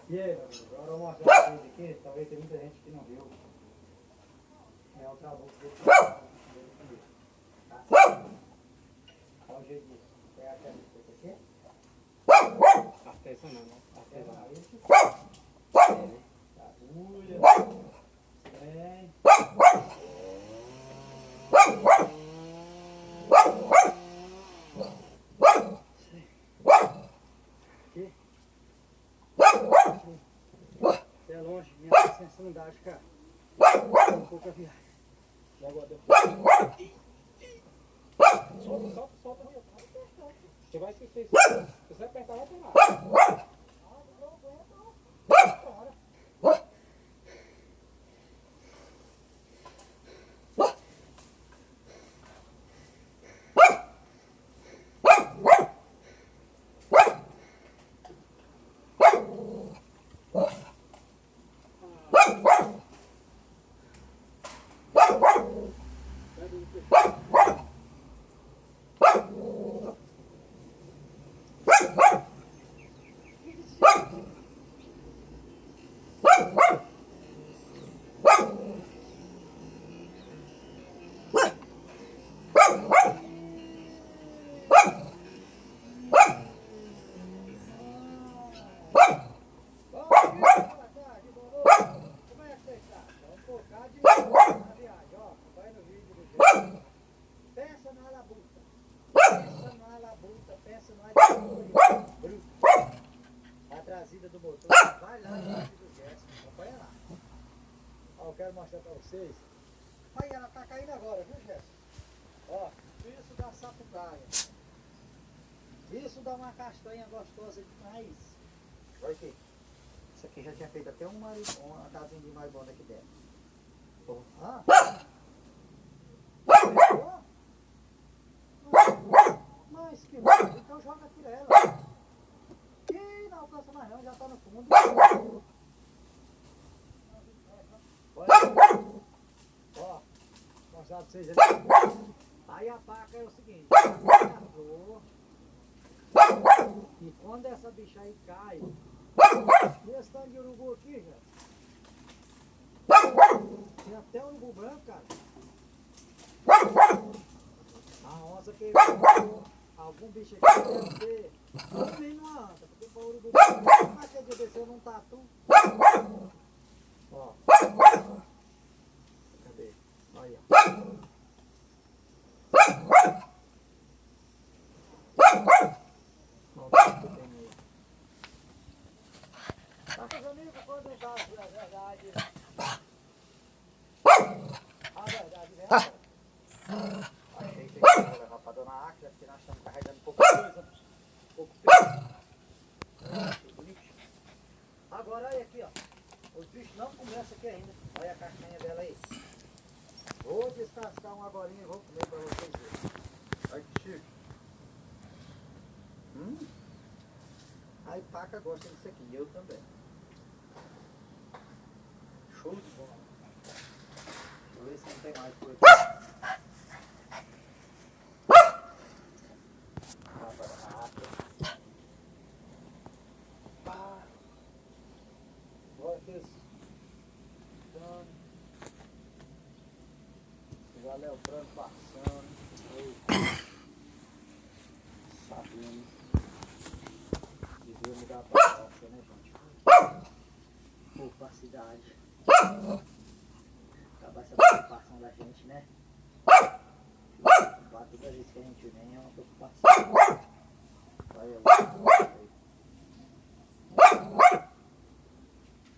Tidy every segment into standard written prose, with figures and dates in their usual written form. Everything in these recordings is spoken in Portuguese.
E aí, meu amigo, agora eu vou mostrar pra vocês aqui, talvez tenha muita gente que não viu. É o trabuco dele. Tá? Olha o jeito disso. Pegar aquela coisa aqui. Artesanal, né? Artesanal. Isso. Agulha. Trem. Você é longe, minha paciência não dá de ficar um pouco a viagem. E agora depois. Solta. Você vai se você apertar, vai pegar. Trazida do motor, vai lá no vídeo do Gerson, acompanha lá. Ó, eu quero mostrar pra vocês. Aí ela tá caindo agora, viu, Gerson? Ó, isso dá sapucaia. Isso dá uma castanha gostosa demais. Olha aqui. Isso aqui já tinha feito até uma casinha de maibona aqui dentro. Ah. Mas que bom, então joga aqui nela. Ih, não alcança mais não, já tá no fundo. Olha, ó, mostrar pra vocês ali. Aí a paca é o seguinte, a flor, e quando essa bicha aí cai, esse tanto de urubu aqui, já, tem até urubu branco, cara. A onça pegou algum bicho aqui deve ter. Não anda, porque para o urubu mas que dia desceu num tatu. Ó. Cadê? Olha. Tá com os amigos quando eu tava a verdade. A verdade, né? Achei que você ia levar pra dona Áquila, porque nós estamos carregando pouca coisa. Pouco peso. Agora olha aqui, ó. Os bichos não começam aqui ainda. Olha a caixinha dela aí. Vou descascar uma agora e vou comer pra vocês verem. Olha que chique. Aí paca gosta disso aqui, eu também. Show de bola. Deixa eu ver se não tem mais por aqui. Valeu, branco passando. Sabendo. Devia mudar pra roça, né, gente? Ou pra cidade. Acabar essa preocupação da gente, né? Toda vez que a gente vem é uma preocupação. Olha lá.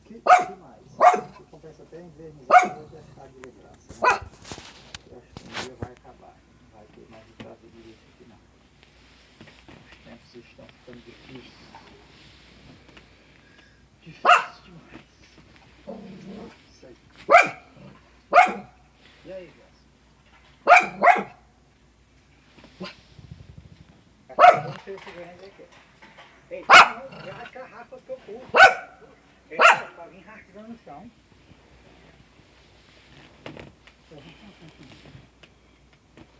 Que mais? Que compensa até invernizar e deixar de graça, né? Eu acho que um dia vai acabar. Não vai ter mais o prazo disso aqui não. Os tempos estão ficando difíceis. Difícil demais. Isso aí. E aí, Gerson? Vamos ver esse grande aqui. Ei, já as garrafas que eu puxo. Essa pra vir rasgando no chão.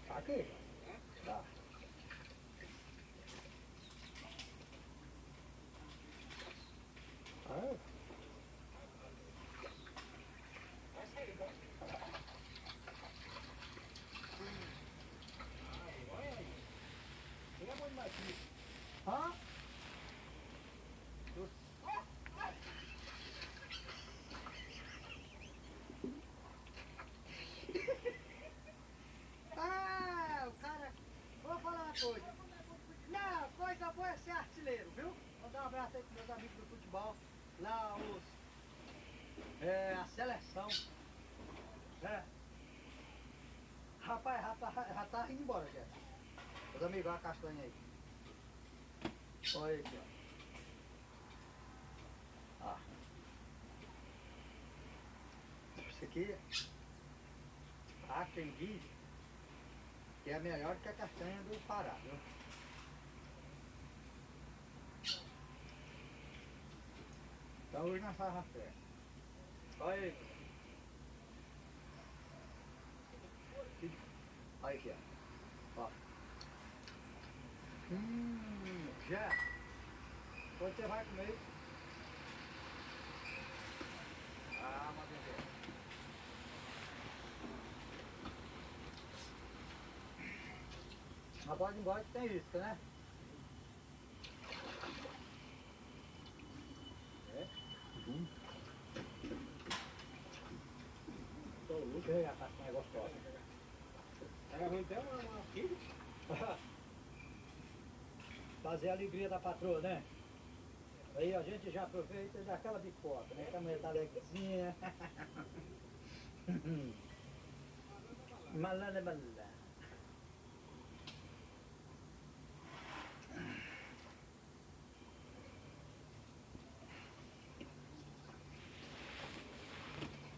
Aqui. Tá. Ah. meus amigos do futebol, lá a seleção. É. Rapaz, já tá indo embora, Jeff. Meus amigos, olha a castanha aí. Olha aí, aqui, ó. Ah. Isso aqui, há quem diz que é melhor que a castanha do Pará, viu? Então hoje nós fazemos a festa. Olha aí. Olha aqui, ó. Já. Quando você vai comer? Ah, mas beleza. Mas pode ir embora que tem isso, né? É? Deixa eu ver a castanha gostosa. Até uma aqui. Fazer a alegria da patroa, né? Aí a gente já aproveita e dá aquela bicota, né? Que a mulher tá alegrezinha. Malana, malana.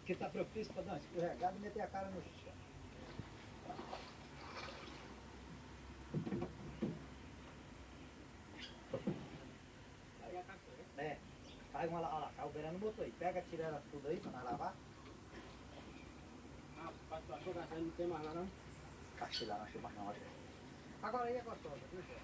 Que tá propício pra dar uma escorregada e meter a cara no chão. É, faz uma lá, tá operando o motor aí. Pega, tira ela tudo aí pra nós lavar. Ah, passou gastando, não tem mais nada não. Castilar, não achei mais não, acho. Agora aí é gostosa, viu, Zé?